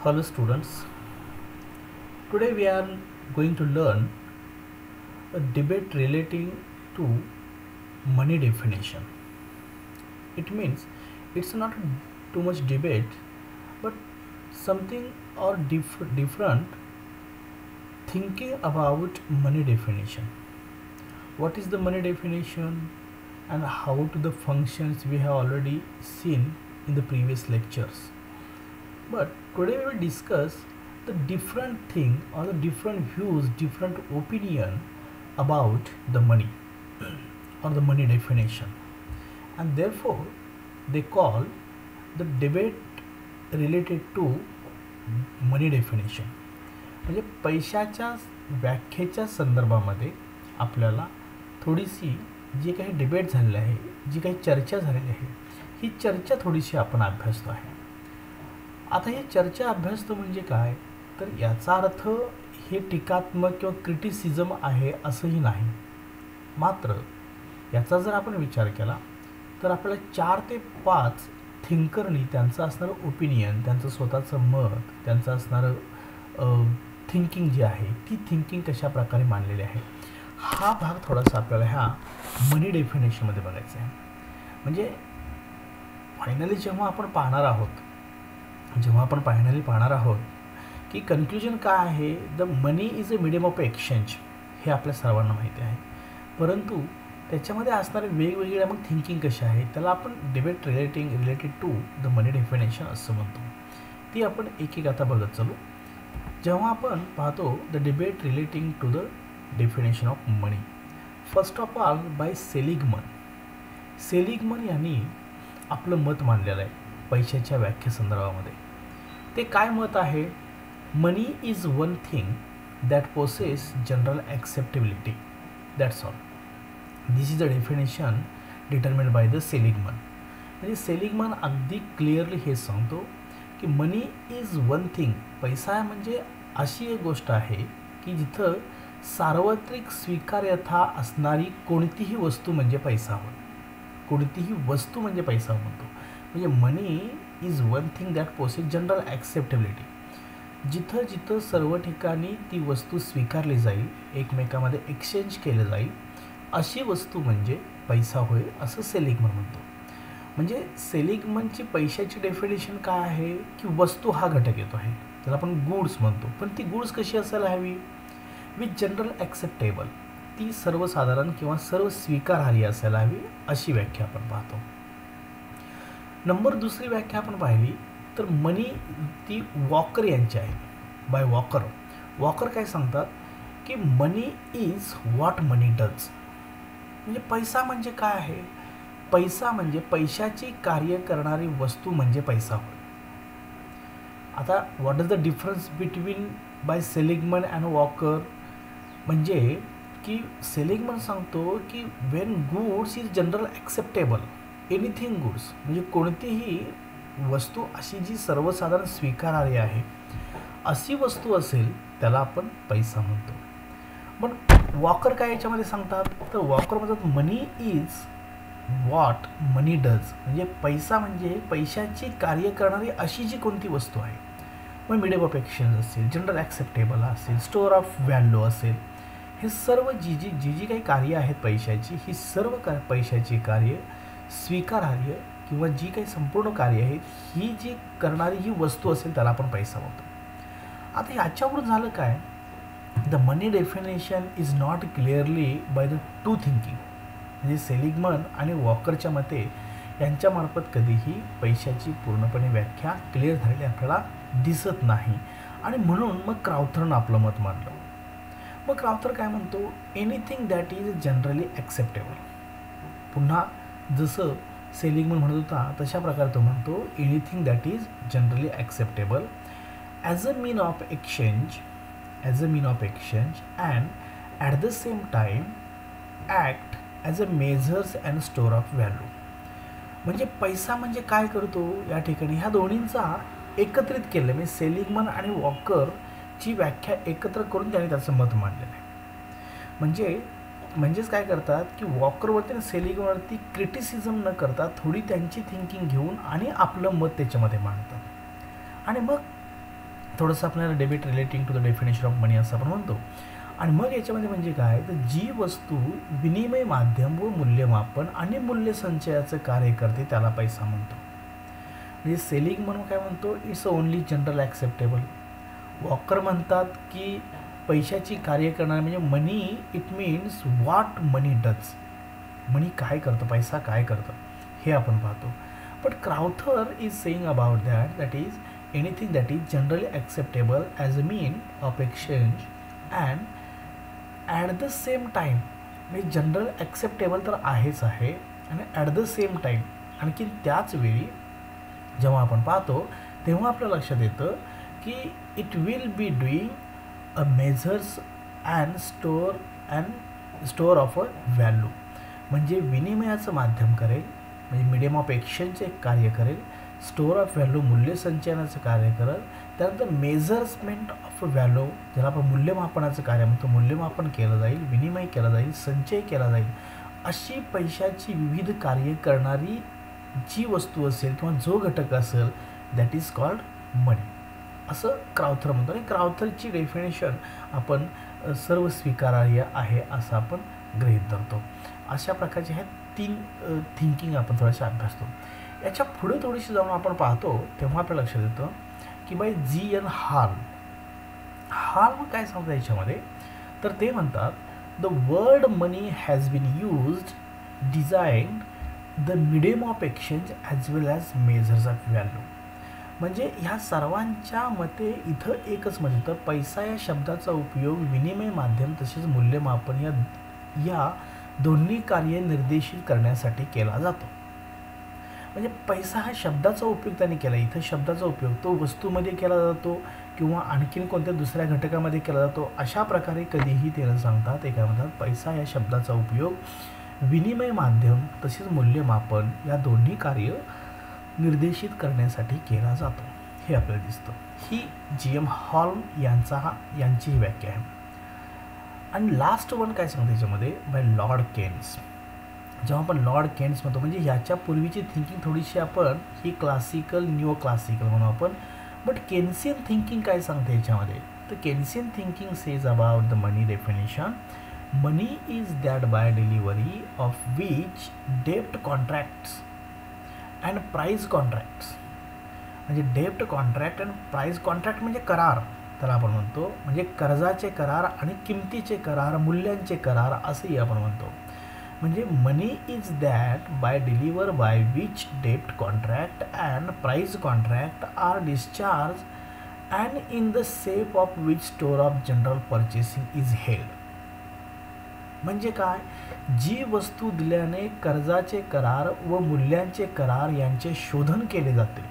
Hello students, today we are going to learn a debate relating to money definition. It means it's not too much debate but something or different thinking about money definition. What is the money definition and how to the functions we have already seen in the previous lectures. But today we will discuss the different thing or the different views, different opinion about the money or the money definition, and therefore they call the debate related to money definition. म्हणजे पैशाच्या व्याख्येच्या संदर्भामध्ये आपल्याला थोडीशी जी काही debate झालेली आहे, जी काही चर्चा झालेली आहे, ही चर्चा थोडीशी आपण अभ्यासतो आहे. आता ही चर्चा अभ्यासतो म्हणजे काय, तर याचा अर्थ हे टीकात्मक किंवा क्रिटिसिझम आहे असंही नाही. मात्र याचा जर आपण विचार केला तर आपल्याला 4 ते 5 थिंकरनी त्यांचं असणारं ओपिनियन, त्यांचं स्वतःचं मत, त्यांचं असणारं थिंकिंग जी आहे ती थिंकिंग कशा प्रकारे मांडलेली आहे, हा भाग थोडासा आपल्याला ह्या मनी डेफिनेशनमध्ये बघायचा आहे. म्हणजे फायनली जेव्हा आपण पाहणार आहोत की कन्क्लुजन काय आहे, the money is a medium of exchange, हे आपल्या सर्वांना माहिती आहे. परंतु त्याच्यामध्ये असणारे वेगवेगळ्या मग थिंकिंग कशा आहे त्याला आपण debate related to the money definition असं म्हणतो. ती आपण एक एक आता बघत चालू. जेव्हा आपण पाहतो the debate relating to the definition of money, first of all by Seligman यांनी आपलं मत मांडलेलं आहे पैशाच्या व्याख्येसंदर्भामध्ये. ते काय मत आहे, money is one thing that possess general acceptability, that's all. This is the definition determined by the Seligman. म्हणजे सेलिगमन अगदी क्लिअरली हे सांगतो की मनी इज वन थिंग, पैसा म्हणजे अशी एक गोष्ट आहे की जिथं सार्वत्रिक स्वीकार्यता असणारी कोणतीही वस्तू म्हणजे पैसा होय. कोणतीही वस्तू म्हणजे पैसा म्हणतो. म्हणजे money is one thing that possess general acceptability, जिथं जिथं सर्व ठिकाणी ती वस्तू स्वीकारली जाईल, एकमेकामध्ये एक्सचेंज केलं जाईल, अशी वस्तू म्हणजे पैसा होय असं सेलिगमन म्हणतो. म्हणजे सेलिगमनची पैशाची डेफिनेशन काय आहे की वस्तू हा घटक येतो आहे, त्याला आपण गुड्स म्हणतो. पण ती गुड्स कशी असायला हवी, विथ जनरल ॲक्सेप्टेबल, ती सर्वसाधारण किंवा सर्व स्वीकारार्ह असायला हवी, अशी व्याख्या आपण पाहतो. दुसरी व्याख्या आपण पाहिली तर मनी ती वॉकर यांची आहे, बाय वॉकर काय सांगतात की मनी इज व्हॉट मनी डज. म्हणजे पैसा म्हणजे काय आहे, पैसा म्हणजे पैशाची कार्य करणारी वस्तू म्हणजे पैसा होय. आता what is the difference between by Seligman and Walker, म्हणजे की सेलिगमन सांगतो की when goods is general acceptable, anything goods म्हणजे कोणतीही वस्तू अशी जी सर्वसाधारण स्वीकारार्ह आहे अशी वस्तू असेल त्याला आपण पैसा म्हणतो. पण वॉकर काय याच्यामध्ये सांगतात, तर वॉकर म्हणतात मनी इज व्हॉट मनी डज, म्हणजे पैसा म्हणजे पैशाची कार्य करणारी अशी जी कोणती वस्तू आहे, मग मीडियम ऑफ एक्सचेंज असेल, जनरल ॲक्सेप्टेबल असेल, स्टोअर ऑफ व्हॅल्यू असेल, हे सर्व जी काही कार्य आहेत पैशाची, ही सर्व पैशाची कार्य स्वीकारार्ह किंवा जी काही संपूर्ण कार्य आहेत ही जी करणारी ही वस्तू असेल त्याला आपण पैसा म्हणतो. आता याच्यावरून झालं काय, the money definition is not clearly by the two thinking. म्हणजे सेलिगमन आणि वॉकरच्या मते यांच्यामार्फत कधीही पैशाची पूर्णपणे व्याख्या क्लिअर झालेली आपल्याला दिसत नाही. आणि म्हणून मग क्राउथरनं आपलं मत मांडलं. मग क्राउथर काय म्हणतो, anything that is generally acceptable. पुन्हा जसं सेलिगमन म्हणत होता तशा प्रकारे तो म्हणतो anything that is generally acceptable as a mean of exchange and at the same time act as a measures and store of value. म्हणजे पैसा म्हणजे काय करतो या ठिकाणी ह्या दोन्हींचा एकत्रित केलं, म्हणजे सेलिगमन आणि वॉकरची व्याख्या एकत्र करून त्याने त्याचं मत मांडलेलं आहे. म्हणजेच काय करतात की वॉकरवरती आणि सेलिगमनवरती क्रिटिसिझम न करता थोडी त्यांची थिंकिंग घेऊन आणि आपलं मत त्याच्यामध्ये मांडतात. आणि मग थोडंसं आपल्याला debate relating to the definition of money असं आपण म्हणतो. आणि मग याच्यामध्ये म्हणजे काय, तर जी वस्तू विनिमय माध्यम व मूल्यमापन आणि मूल्य संचयाचं कार्य करते त्याला पैसा म्हणतो. म्हणजे सेलिंग म्हणून काय म्हणतो, it's only general acceptable. Walker म्हणतात की पैशाची कार्य करणारे म्हणजे money it means what money does. Money काय करतं, पैसा काय करतं हे आपण पाहतो. But Crowther is saying about that is anything that is generally acceptable as a mean of exchange and at the same time. म्हणजे जनरल ॲक्सेप्टेबल तर आहेच आहे आणि ॲट द सेम टाईम आणखी त्याच वेळी जेव्हा आपण पाहतो तेव्हा आपल्या लक्षात येतं की it will be doing a measures and store of a value. म्हणजे विनिमयाचं माध्यम करेल, म्हणजे मीडियम ऑफ एक्सचेंजचे एक कार्य करेल, स्टोअर ऑफ व्हॅल्यू मूल्य संचयनाचं कार्य करेल, त्यानंतर मेजर्समेंट ऑफ व्हॅल्यू ज्याला आपण मूल्यमापनाचं कार्य म्हणतो, मूल्यमापन केलं जाईल, विनिमय केला जाईल, संचय केला जाईल. अशी पैशाची विविध कार्य करणारी जी वस्तू असेल किंवा जो घटक असेल दॅट इज कॉल्ड मनी असं क्राउथर म्हणतो. आणि क्राउथरची डेफिनेशन आपण सर्व स्वीकारार्ह आहे असं आपण गृहीत धरतो. अशा प्रकारचे ह्या 3 थिंकिंग आपण थोड्याशा अभ्यासतो. याच्या पुढे थोडीशी जाऊन आपण पाहतो तेव्हा आपल्या लक्षात येतं की बाय G.N. हाल्म काय सांगतात याच्यामध्ये, तर ते म्हणतात the word money has been used design the medium of exchange as well as measures of value. म्हणजे ह्या सर्वांच्या मते इथं एकच म्हणजे तर पैसा या शब्दाचा उपयोग विनिमय माध्यम तसेच मूल्यमापन या दोन्ही कार्य निर्देशित करण्यासाठी केला जातो. म्हणजे पैसा हा शब्दाचा उपयोग त्यांनी केला. इथं शब्दाचा उपयोग तो वस्तूमध्ये केला जातो किंवा आणखीन कोणत्या दुसऱ्या घटकामध्ये केला जातो अशा प्रकारे कधीही ते न सांगतात. ते काय म्हणतात, पैसा या शब्दाचा उपयोग विनिमय माध्यम तसेच मूल्यमापन या दोन्ही कार्य निर्देशित करण्यासाठी केला जातो हे आपल्याला दिसतं. ही G.M. हाल्म यांची ही व्याख्या आहे. आणि लास्ट वन काय सांगतो याच्यामध्ये बाय लॉर्ड केन्स. जेव्हा आपण लॉर्ड केन्स म्हणतो म्हणजे ह्याच्या पूर्वीची थिंकिंग थोडीशी आपण ही क्लासिकल न्यू क्लासिकल म्हणू आपण. बट केन्सियन थिंकिंग काय सांगते याच्यामध्ये, तर Keynesian thinking says about the money definition, money is that by delivery of which डेप्ट कॉन्ट्रॅक्ट्स अँड प्राईज कॉन्ट्रॅक्ट्स. म्हणजे डेप्ट कॉन्ट्रॅक्ट अँड प्राईज कॉन्ट्रॅक्ट म्हणजे करार त्याला आपण म्हणतो. म्हणजे कर्जाचे करार आणि किमतीचे करार, मूल्यांचे करार असंही आपण म्हणतो. म्हणजे money is that by deliver by which डेप्ट contract and price contract are discharge and in the shape of which store of general purchasing is held. म्हणजे काय, जी वस्तू दिल्याने कर्जाचे करार व मूल्यांचे करार यांचे शोधन केले जाते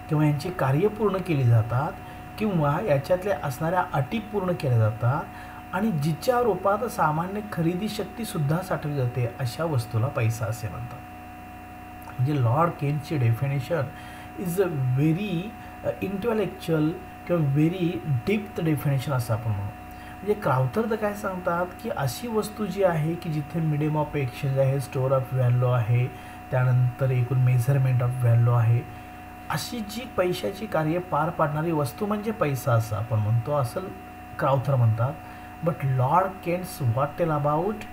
किंवा यांची कार्य पूर्ण केली जातात किंवा याच्यातल्या असणाऱ्या अटी पूर्ण केल्या जातात आणि जिच्या रूपात सामान्य खरेदी शक्तीसुद्धा साठवली जाते अशा वस्तूला पैसा असे म्हणतात. म्हणजे लॉर्ड केन्सची definition is a very intellectual किंवा व्हेरी डीप डेफिनेशन असं आपण म्हणू. म्हणजे क्राउथर तर काय सांगतात की अशी वस्तू जी आहे की जिथे मिडियम ऑफ एक्सचेंज आहे, स्टोअर ऑफ व्हॅल्यू आहे, त्यानंतर एकूण मेजरमेंट ऑफ व्हॅल्यू आहे, अशी जी पैशाची कार्य पार पाडणारी वस्तू म्हणजे पैसा असं आपण म्हणतो असं क्राउथर म्हणतात. But Lord Keynes what tell about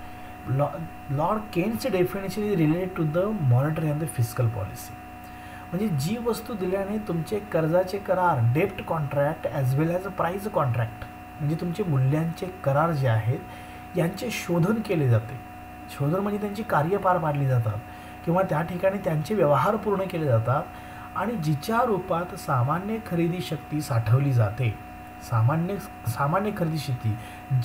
Lord केन्सचे definition is related to the monetary and the fiscal policy. म्हणजे जी वस्तू दिल्याने तुमचे कर्जाचे करार, डेप्ट contract as well as a price contract म्हणजे तुमचे मूल्यांचे करार जे आहेत यांचे शोधन केले जाते. शोधन म्हणजे त्यांची कार्य पार पाडली जातात किंवा त्या ठिकाणी त्यांचे व्यवहार पूर्ण केले जातात आणि जिच्या रूपात सामान्य खरेदी शक्ती साठवली जाते, सामान्य खरेदी शक्ती,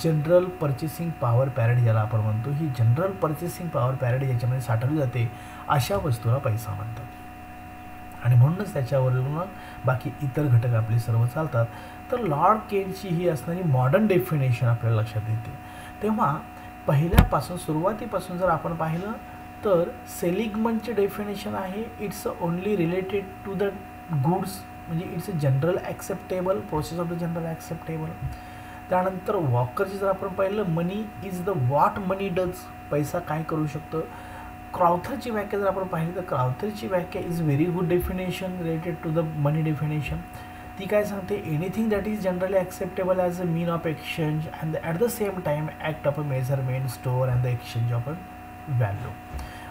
जनरल पर्चेसिंग पॉवर पॅरिटी ज्याला आपण म्हणतो, ही जनरल पर्चेसिंग पॉवर पॅरिटी ज्याच्यामध्ये साठवली जाते अशा वस्तूला पैसा म्हणतात. आणि म्हणूनच त्याच्यावरून बाकी इतर घटक आपले सर्व चालतात. तर लॉर्ड केन्सची ही असणारी मॉडर्न डेफिनेशन आपल्याला लक्षात येते. तेव्हा पहिल्यापासून सुरुवातीपासून जर आपण पाहिलं तर सेलिगमनचे डेफिनेशन आहे it's only related to the goods म्हणजे it's a general acceptable process of the general acceptable. त्यानंतर वॉकरची जर आपण पाहिलं money is the what money does, पैसा काय करू शकतो. क्राउथरची व्याख्या जर आपण पाहिली तर क्राउथरची व्याख्या is very good definition related to the money definition. ती काय सांगते, anything that is generally acceptable as a mean of exchange and at the same time act of a measurement store and the exchange of a value.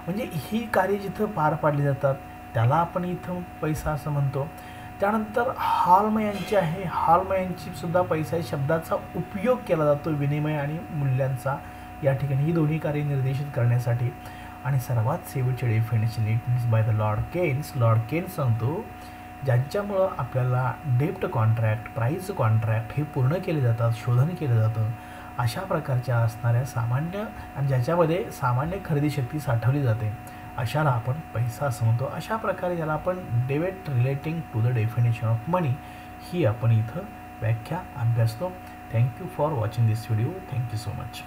म्हणजे ही कार्य जिथं पार पाडली जातात त्याला आपण इथं पैसा असं म्हणतो. त्यानंतर हॉल्म यांची आहे, हॉल्म यांची सुद्धा पैसा शब्दाचा उपयोग केला जातो विनिमय आणि मूल्यांचा या ठिकाणी, ही दोन्ही कार्य निर्देशित करण्यासाठी. आणि सर्वात शेवटचे definition it means by the Lord Keynes. Lord Keynes सांगतो ज्यांच्यामुळं आपल्याला डेप्ट कॉन्ट्रॅक्ट, प्राईज कॉन्ट्रॅक्ट हे पूर्ण केले जातात, शोधन केलं जातं, अशा प्रकारच्या असणाऱ्या सामान्य आणि ज्याच्यामध्ये सामान्य खरेदी शक्ती साठवली जाते अशाला आपण पैसा असं म्हणतो. अशा प्रकारे ज्याला आपण डेट relating to the definition of money ही आपण इथं व्याख्या अभ्यासतो. Thank you for watching this video. Thank you so much.